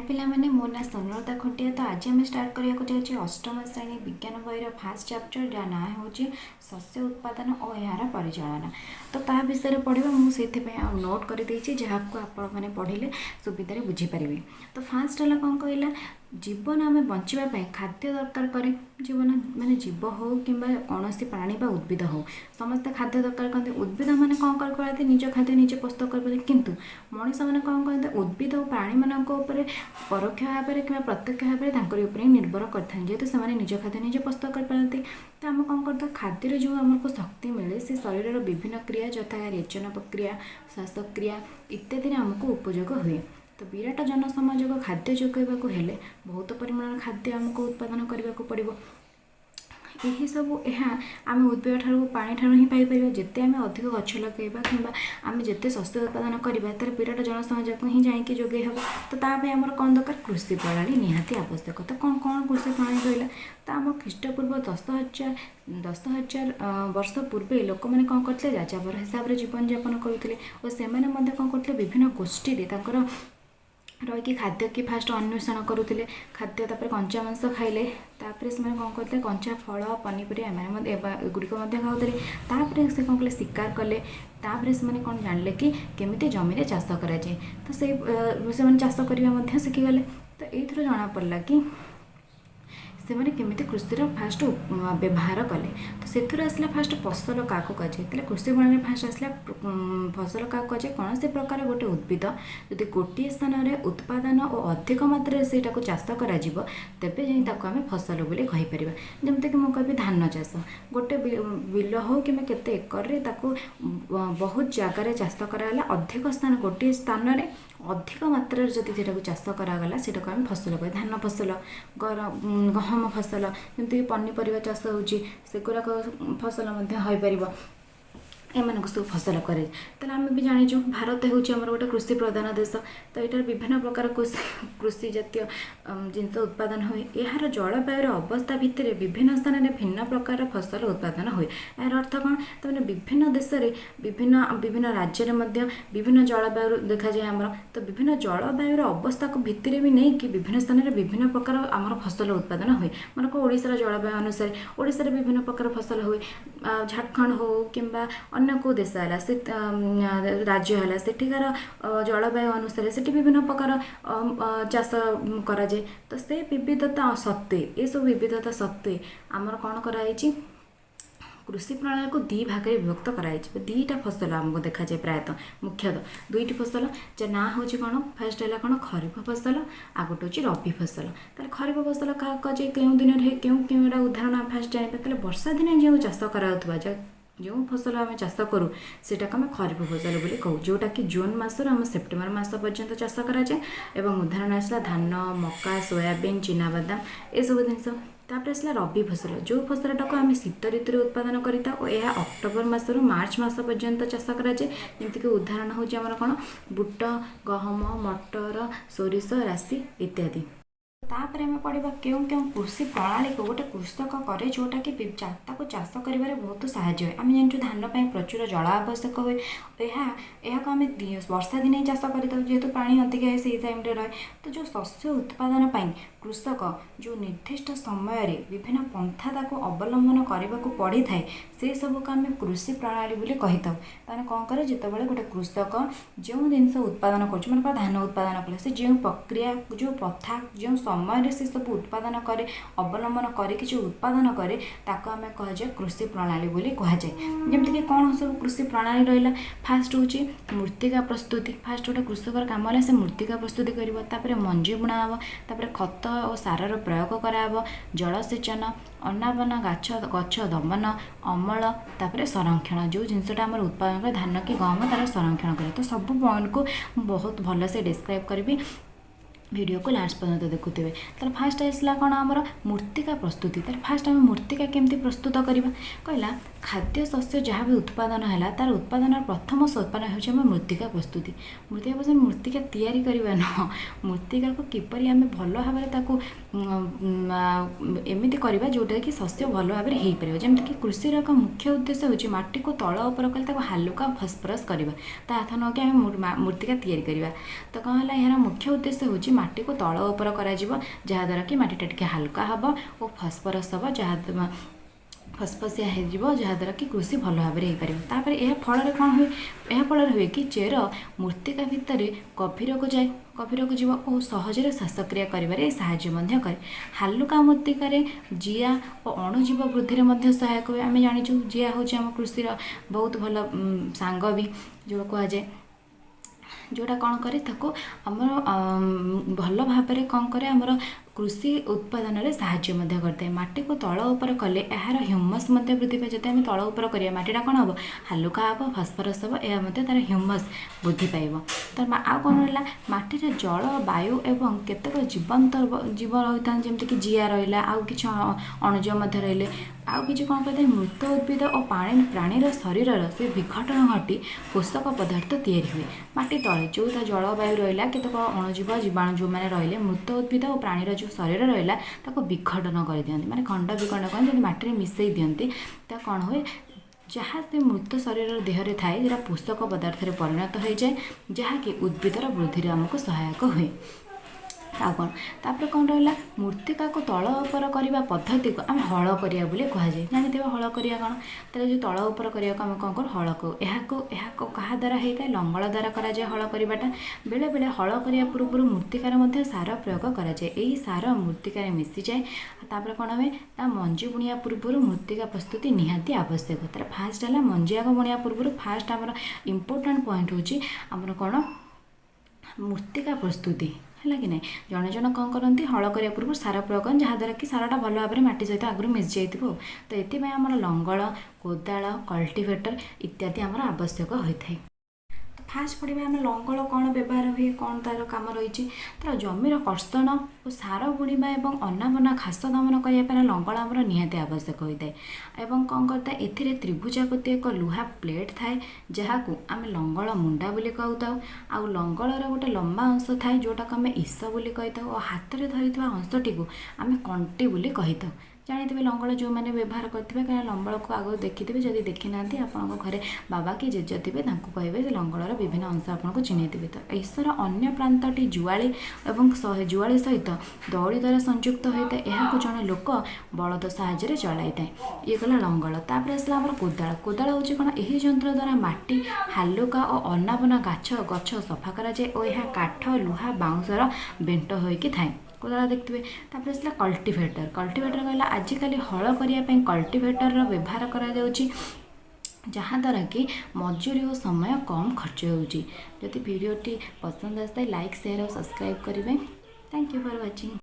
ପିଲାମାନେ ମୋ ନା ସ୍ୱର୍ଣ୍ଣଲତା ଖଟିଆ। ତ ଆଜି ଆମେ ଷ୍ଟାର୍ଟ କରିବାକୁ ଯାଉଛେ ଅଷ୍ଟମ ଶ୍ରେଣୀ ବିଜ୍ଞାନ ବହିର ଫାର୍ଷ୍ଟ ଚାପ୍ଟର, ଯାହା ନାଁ ହେଉଛି ଶସ୍ୟ ଉତ୍ପାଦନ ଓ ଏହାର ପରିଚାଳନା। ତ ତା ବିଷୟରେ ପଢ଼ିବା, ମୁଁ ସେଥିପାଇଁ ଆଉ ନୋଟ୍ କରିଦେଇଛି ଯାହାକୁ ଆପଣମାନେ ପଢ଼ିଲେ ସୁବିଧାରେ ବୁଝିପାରିବେ। ତ ଫାର୍ଷ୍ଟ ହେଲା କ'ଣ କହିଲା, ଜୀବନ ଆମେ ବଞ୍ଚିବା ପାଇଁ ଖାଦ୍ୟ ଦରକାର କରେ। ଜୀବନ ମାନେ ଜୀବ ହେଉ କିମ୍ବା କୌଣସି ପ୍ରାଣୀ ବା ଉଦ୍ଭିଦ ହେଉ, ସମସ୍ତେ ଖାଦ୍ୟ ଦରକାର କରନ୍ତି। ଉଦ୍ଭିଦମାନେ କ'ଣ କରନ୍ତି, ନିଜ ଖାଦ୍ୟ ନିଜେ ପ୍ରସ୍ତୁତ କରିପାରନ୍ତି, କିନ୍ତୁ ମଣିଷମାନେ କ'ଣ କରନ୍ତି, ଉଦ୍ଭିଦ ଓ ପ୍ରାଣୀମାନଙ୍କ ଉପରେ ପରୋକ୍ଷ ଭାବରେ କିମ୍ବା ପ୍ରତ୍ୟକ୍ଷ ଭାବରେ ତାଙ୍କରି ଉପରେ ନିର୍ଭର କରିଥାନ୍ତି। ଯେହେତୁ ସେମାନେ ନିଜ ଖାଦ୍ୟ ନିଜେ ପ୍ରସ୍ତୁତ କରିପାରନ୍ତି, ତ ଆମେ କ'ଣ କରିଥାଉ, ଖାଦ୍ୟରେ ଯେଉଁ ଆମକୁ ଶକ୍ତି ମିଳେ ସେ ଶରୀରର ବିଭିନ୍ନ କ୍ରିୟା ଯଥା ରେଚନ ପ୍ରକ୍ରିୟା, ଶ୍ୱାସକ୍ରିୟା ଇତ୍ୟାଦିରେ ଆମକୁ ଉପଯୋଗ ହୁଏ। ତ ବିରାଟ ଜନସମାଜକୁ ଖାଦ୍ୟ ଯୋଗାଇବାକୁ ହେଲେ ବହୁତ ପରିମାଣର ଖାଦ୍ୟ ଆମକୁ ଉତ୍ପାଦନ କରିବାକୁ ପଡ଼ିବ। ଏହା ଆମେ ଉଦ୍ଭିଦ ଠାରୁ ପାଣି ଠାରୁ ହିଁ ପାଇପାରିବା। ଯେତେ ଆମେ ଅଧିକ ଗଛ ଲଗାଇବା କିମ୍ବା ଆମେ ଯେତେ ଶସ୍ୟ ଉତ୍ପାଦନ କରିବା, ତାର ବିରାଟ ଜନସମାଜକୁ ହିଁ ଯାଇକି ଯୋଗାଇ ହେବ। ତ ତା ପାଇଁ ଆମର କ'ଣ ଦରକାର, କୃଷି ପ୍ରଣାଳୀ ନିହାତି ଆବଶ୍ୟକ। ତ କ'ଣ କୃଷି ପ୍ରଣାଳୀ ରହିଲା, ତ ଆମ ଖ୍ରୀଷ୍ଟପୂର୍ବ 10,000 ବର୍ଷ ପୂର୍ବେ ଲୋକମାନେ କ'ଣ କରୁଥିଲେ, ଯାଯାବର ହିସାବରେ ଜୀବନଯାପନ କରୁଥିଲେ ଓ ସେମାନେ ମଧ୍ୟ କ'ଣ କରୁଥିଲେ, ବିଭିନ୍ନ ଗୋଷ୍ଠୀରେ ତାଙ୍କର ରହିକି ଖାଦ୍ୟ କି ଫାଷ୍ଟ ଅନ୍ୱେଷଣ କରୁଥିଲେ। ଖାଦ୍ୟ ତାପରେ କଞ୍ଚା ମାଂସ ଖାଇଲେ, ତାପରେ ସେମାନେ କ'ଣ କରୁଥିଲେ, କଞ୍ଚା ଫଳ ପନିପରିବା ଏଗୁଡ଼ିକ ମଧ୍ୟ ଖାଉଥିଲେ। ତାପରେ ସେ କ'ଣ କଲେ, ଶିକାର କଲେ। ତାପରେ ସେମାନେ କ'ଣ ଜାଣିଲେ କି କେମିତି ଜମିରେ ଚାଷ କରାଯାଏ। ତ ସେମାନେ ଚାଷ କରିବା ମଧ୍ୟ ଶିଖିଗଲେ। ତ ଏଇଥିରୁ ଜଣାପଡ଼ିଲା କି ସେମାନେ କେମିତି କୃଷିର ଫାଷ୍ଟ ବ୍ୟବହାର କଲେ। ତ ସେଥିରୁ ଆସିଲା ଫାଷ୍ଟ ଫସଲ କାହାକୁ କୁହାଯାଏ। ତାହେଲେ କୃଷି ପ୍ରଣାଳୀରେ ଫାଷ୍ଟ ଆସିଲା ଫସଲ କାହାକୁ କୁହାଯାଏ, କୌଣସି ପ୍ରକାର ଗୋଟେ ଉଦ୍ଭିଦ ଯଦି ଗୋଟିଏ ସ୍ଥାନରେ ଉତ୍ପାଦନ ଓ ଅଧିକ ମାତ୍ରାରେ ସେଇଟାକୁ ଚାଷ କରାଯିବ, ତେବେ ଯାଇ ତାକୁ ଆମେ ଫସଲ ବୋଲି କହିପାରିବା। ଯେମିତିକି ମୁଁ କହିବି ଧାନ ଚାଷ, ଗୋଟେ ବିଲ ହେଉ କିମ୍ବା କେତେ ଏକରରେ ତାକୁ ବହୁତ ଜାଗାରେ ଚାଷ କରାଗଲା, ଅଧିକ ସ୍ଥାନ ଗୋଟିଏ ସ୍ଥାନରେ ଅଧିକ ମାତ୍ରାରେ ଯଦି ସେଟାକୁ ଚାଷ କରାଗଲା, ସେଟାକୁ ଆମେ ଫସଲ କହିବା। ଧାନ ଫସଲ, ଗହମ ଫସଲ, ଯେମିତିକି ପନିପରିବା ଚାଷ ହେଉଛି, ସେଗୁଡ଼ାକ ଫସଲ ମଧ୍ୟ ହୋଇପାରିବ। ଏମାନଙ୍କୁ ସବୁ ଫସଲ କରେ। ତାହେଲେ ଆମେ ବି ଜାଣିଛୁ ଭାରତ ହେଉଛି ଆମର ଗୋଟେ କୃଷି ପ୍ରଧାନ ଦେଶ। ତ ଏଇଟାରେ ବିଭିନ୍ନ ପ୍ରକାର କୃଷି ଜାତୀୟ ଜିନିଷ ଉତ୍ପାଦନ ହୁଏ। ଏହାର ଜଳବାୟୁର ଅବସ୍ଥା ଭିତରେ ବିଭିନ୍ନ ସ୍ଥାନରେ ଭିନ୍ନ ପ୍ରକାର ଫସଲ ଉତ୍ପାଦନ ହୁଏ। ଏହାର ଅର୍ଥ କ'ଣ, ତାମାନେ ବିଭିନ୍ନ ଦେଶରେ ବିଭିନ୍ନ ରାଜ୍ୟରେ ମଧ୍ୟ ବିଭିନ୍ନ ଜଳବାୟୁ ଦେଖାଯାଏ ଆମର। ତ ବିଭିନ୍ନ ଜଳବାୟୁର ଅବସ୍ଥାକୁ ଭିତରେ ବି ନେଇକି ବିଭିନ୍ନ ସ୍ଥାନରେ ବିଭିନ୍ନ ପ୍ରକାର ଆମର ଫସଲ ଉତ୍ପାଦନ ହୁଏ। ମନେକର ଓଡ଼ିଶାର ଜଳବାୟୁ ଅନୁସାରେ ଓଡ଼ିଶାରେ ବିଭିନ୍ନ ପ୍ରକାର ଫସଲ ହୁଏ। ଝାଡ଼ଖଣ୍ଡ ହେଉ କିମ୍ବା ଅନ୍ୟ କେଉଁ ଦେଶ ହେଲା, ସେ ରାଜ୍ୟ ହେଲା, ସେଠିକାର ଜଳବାୟୁ ଅନୁସାରେ ସେଠି ବିଭିନ୍ନ ପ୍ରକାର ଚାଷ କରାଯାଏ। ତ ସେ ବିବିଧତା ସତ୍ତ୍ୱେ, ଏସବୁ ବିବିଧତା ସତ୍ତ୍ୱେ ଆମର କ'ଣ କରାଯାଇଛି, କୃଷି ପ୍ରଣାଳୀକୁ ଦୁଇ ଭାଗରେ ବିଭକ୍ତ କରାଯାଇଛି। ଦୁଇଟା ଫସଲ ଆମକୁ ଦେଖାଯାଏ ପ୍ରାୟତଃ, ମୁଖ୍ୟତଃ ଦୁଇଟି ଫସଲ, ଯାହା ନାଁ ହେଉଛି କ'ଣ, ଫାଷ୍ଟ ହେଲା କ'ଣ, ଖରିଫ ଫସଲ, ଆଉ ଗୋଟେ ହେଉଛି ରବି ଫସଲ। ତାହେଲେ ଖରିଫ ଫସଲ କାହାକୁ କୁହାଯାଏ, କେଉଁ ଦିନରେ ହୁଏ, କେଉଁଟା ଉଦାହରଣ ଆମେ ଫାଷ୍ଟ ଜାଣିବା। ତାହେଲେ ବର୍ଷା ଦିନେ ଯେଉଁ ଚାଷ କରାଯାଉଥିବା ଯେଉଁ ଫସଲ ଆମେ ଚାଷ କରୁ, ସେଇଟାକୁ ଆମେ ଖରିଫ ଫସଲ ବୋଲି କହୁ, ଯେଉଁଟାକି ଜୁନ୍ ମାସରୁ ଆମ ସେପ୍ଟେମ୍ବର ମାସ ପର୍ଯ୍ୟନ୍ତ ଚାଷ କରାଯାଏ। ଏବଂ ଉଦାହରଣ ଆସିଲା ଧାନ, ମକା, ସୋୟାବିନ୍, ଚିନାବାଦାମ ଏସବୁ ଜିନିଷ। ତାପରେ ଆସିଲା ରବି ଫସଲ, ଯେଉଁ ଫସଲଟାକୁ ଆମେ ଶୀତ ଋତୁରେ ଉତ୍ପାଦନ କରିଥାଉ ଓ ଏହା ଅକ୍ଟୋବର ମାସରୁ ମାର୍ଚ୍ଚ ମାସ ପର୍ଯ୍ୟନ୍ତ ଚାଷ କରାଯାଏ। ଯେମିତିକି ଉଦାହରଣ ହେଉଛି ଆମର କ'ଣ, ବୁଟ, ଗହମ, ମଟର, ସୋରିଷ, ରାଶି ଇତ୍ୟାଦି। ତାପରେ ଆମେ ପଢ଼ିବା କେଉଁ କୃଷି ପ୍ରଣାଳୀକୁ ଗୋଟେ କୃଷକ କରେ, ଯେଉଁଟାକି ତାକୁ ଚାଷ କରିବାରେ ବହୁତ ସାହାଯ୍ୟ ହୁଏ। ଆମେ ଜାଣିଛୁ ଧାନ ପାଇଁ ପ୍ରଚୁର ଜଳ ଆବଶ୍ୟକ ହୁଏ। ଏହାକୁ ଆମେ ବର୍ଷା ଦିନେ ହିଁ ଚାଷ କରିଥାଉ, ଯେହେତୁ ପାଣି ଅଧିକା ହୁଏ ସେଇ ଟାଇମ୍ରେ ରହେ। ତ ଯେଉଁ ଶସ୍ୟ ଉତ୍ପାଦନ ପାଇଁ କୃଷକ ଯେଉଁ ନିର୍ଦ୍ଦିଷ୍ଟ ସମୟରେ ବିଭିନ୍ନ ପନ୍ଥା ତାକୁ ଅବଲମ୍ବନ କରିବାକୁ ପଡ଼ିଥାଏ, ସେସବୁକୁ ଆମେ କୃଷି ପ୍ରଣାଳୀ ବୋଲି କହିଥାଉ। ତାହେଲେ କ'ଣ କରେ, ଯେତେବେଳେ ଗୋଟେ କୃଷକ ଯେଉଁ ଜିନିଷ ଉତ୍ପାଦନ କରୁଛି, ମନେକର ଧାନ ଉତ୍ପାଦନ କଲେ, ସେ ଯେଉଁ ପ୍ରକ୍ରିୟା, ଯେଉଁ ପ୍ରଥା, ଯେଉଁ ସମୟରେ ସେ ସବୁ ଉତ୍ପାଦନ କରେ, ଅବଲମ୍ବନ କରିକି ଯେଉଁ ଉତ୍ପାଦନ କରେ, ତାକୁ ଆମେ କୁହାଯାଏ କୃଷି ପ୍ରଣାଳୀ ବୋଲି କୁହାଯାଏ। ଯେମିତିକି କ'ଣ ସବୁ କୃଷି ପ୍ରଣାଳୀ ରହିଲା, ଫାଷ୍ଟ ହେଉଛି ମୃତ୍ତିକା ପ୍ରସ୍ତୁତି। ଫାଷ୍ଟ ଗୋଟେ କୃଷକର କାମ ହେଲା ସେ ମୃତ୍ତିକା ପ୍ରସ୍ତୁତି କରିବ। ତାପରେ ମଞ୍ଜି ବୁଣା ହେବ, ତାପରେ ଖତ ଓ ସାରର ପ୍ରୟୋଗ କରାହେବ, ଜଳସେଚନ, ଅନାବନା ଗଛ ଦମନ, ଅମଳ, ତାପରେ ସଂରକ୍ଷଣ, ଯେଉଁ ଜିନିଷଟା ଆମର ଉତ୍ପାଦନ କରେ, ଧାନ କି ଗହମ, ତାର ସଂରକ୍ଷଣ କରେ। ତ ସବୁ ପଏଣ୍ଟକୁ ମୁଁ ବହୁତ ଭଲସେ ଡେସ୍କ୍ରାଇବ୍ କରିବି, ଭିଡ଼ିଓକୁ ଲାଷ୍ଟ ପର୍ଯ୍ୟନ୍ତ ଦେଖୁଥିବେ। ତାହେଲେ ଫାଷ୍ଟ ଆସିଲା କ'ଣ, ଆମର ମୃତ୍ତିକା ପ୍ରସ୍ତୁତି। ତାହେଲେ ଫାଷ୍ଟ ଆମେ ମୃତ୍ତିକା କେମିତି ପ୍ରସ୍ତୁତ କରିବା କହିଲା, ଖାଦ୍ୟ ଶସ୍ୟ ଯାହା ବି ଉତ୍ପାଦନ ହେଲା, ତାର ଉତ୍ପାଦନର ପ୍ରଥମ ସୋପାନ ହେଉଛି ଆମ ମୃତ୍ତିକା ପ୍ରସ୍ତୁତି। ମୃତ୍ତିକା ତିଆରି କରିବା ନୁହଁ, ମୃତ୍ତିକାକୁ କିପରି ଆମେ ଭଲ ଭାବରେ ତାକୁ ଏମିତି କରିବା ଯେଉଁଟାକି ଶସ୍ୟ ଭଲ ଭାବରେ ହେଇପାରିବ। ଯେମିତିକି କୃଷିର ଏକ ମୁଖ୍ୟ ଉଦ୍ଦେଶ୍ୟ ହେଉଛି ମାଟିକୁ ତଳ ଉପର କଲେ ତାକୁ ହାଲୁକା ଫସ୍ଫରସ୍ କରିବା। ତା ଅର୍ଥ ନୁହଁ କି ଆମେ ମୃତ୍ତିକା ତିଆରି କରିବା। ତ କ'ଣ ହେଲା, ଏହାର ମୁଖ୍ୟ ଉଦ୍ଦେଶ୍ୟ ହେଉଛି माटी को तल उपर करा जहाँद्वारा कि माटीटा टिके हल्का हम और फस्फरस हम जहाँ फसफसिया हो जहाँद्वारा कि कृषि भल भाव में होपार यह फल कौन हुए यह फल हुए कि चेर मृत्तिका भितर गभीर को जाए गभीर को जीव और सहजरे श्वासक्रिया करिबारे साहाय्य मध्य करे। हालुका मृत्तिकार जिया और अणुजीव वृद्धि में सहायक हुए। आम जाचु जिया हूँ आम कृषि बहुत भल सांग भी जो कहुए जोटा कौन करे ताको आमर भल भाव में कौन करे आमर कृषि उत्पादन में साहाय्य करते हैं। माटी को तल उपर कले यार ह्यूमस वृद्धि पाए। जब आम तल उपर करिया माटीटा कौन हम हालुका हम फस्फरस हम यह तार ह्यूमस वृद्धि पाइब। तो आ कौन रहा माटी जल वायु एवं केतक जीवंत जीव रही था जमीक जिया रहा आउ कि अणुजीव रे आउ कि कौन कहते हैं मृत उद्भिद और प्राणीर शरीर से विघटन घटी पोषक पदार्थ तैयारी हुए। माटी तले जो जल वायु रहा केतक अणुजीव जीवाणु जो मैंने रहिले मृत उद्भिद और प्राणीर जो शरीर रहा ताको विघटन कर दियंती माने खंड विखंड कर जब माटी में मिसई दियंती ता कौन हुए जहाँ से मृत शरीर देहरे थाए जरा पोषक पदार्थ में परिणत हो जाए जहाँकि उद्भिदर वृद्धि आमको सहायक हुए। कौन तापर कौन रहा मृत्तिका को तल उपर करने पद्धति को आम हल करिया बोली कहुए। जानते हल करिया कौन तार जो तल उपर करिया आम कौन कर हल को क्या द्वारा होता है लंगल द्वारा कराए हल करवाटा बेले बेले हल करने पूर्व मृत्तिकार मध्य सार प्रयोग कराए। यही सार मृत्तिकार मिसी जाए तापर कौन हुए ता मंजी बुणिया पूर्व मृत्तिका प्रस्तुति निहाती आवश्यक। तार फास्ट है मंजी आग बुणिया पूर्व फास्ट आमर इम्पोर्टाट पॉइंट हूँ आमर कौन मृत्तिका प्रस्तुति है कि नहीं। जड़े जन कौन करती हल करने पूर्व सार प्रयोग जहाँद्वारा कि साराटा भल भाव में माटी सहित आगुरी मिसी जाइए। तो ये आमर लंगल कोदाल कल्टिवेटर इत्यादि आमर आवश्यक होता है। फास्ट पढ़ा आम लंगल कौन व्यवहार हुए कौन तार काम रही तार जमीर कर्षण और सार बुणवा और अनाबना घास दमन करने लंगल आमर निहाती आवश्यक होता है। एवं कौन करता है ए त्रिभुजाकृति एक लुहा प्लेट थाए जहाँ को आम लंगल मुंडा बोली कहता आउ लंगलर गोटे लंबा अंश थाए जोटा को आम ईस बोली कही और हाथ में धरी अंशटी को आम कंटी बोली कही था। जानी लंगल जो मैंने व्यवहार करेंगे क्या लंगल को आगे देखिथे जब देखी ना आपंक घरे बाबा कि जेज थे कहे लंगलर विभिन्न अंश आपको चिन्हते। तो ईश्वर अन्य प्रांतटी जुआली और जुआली सहित दौड़ी द्वारा संयुक्त होता है। यह जड़े लोक बलद साहाय्य चलाई था ये गला लंगल। तापर आसला आम कोदाल कोदाल हूँ कौन यही जंत्र द्वारा माटी हालुका और अनाबना गछ सफा कराए और यह काठ लुहा बाउंसर बेंट होइकी थाए कोदाल देखते। तापर आसला कल्टिवेटर कल्टिवेटर कहला आजिकल हल करने कल्टिवेटर व्यवहार करा जहाँद्वारा कि मजूरी और समय कम खर्च होती। भिडियोटी पसंद आए लाइक शेयर और सब्सक्राइब करेंगे। Thank you for watching.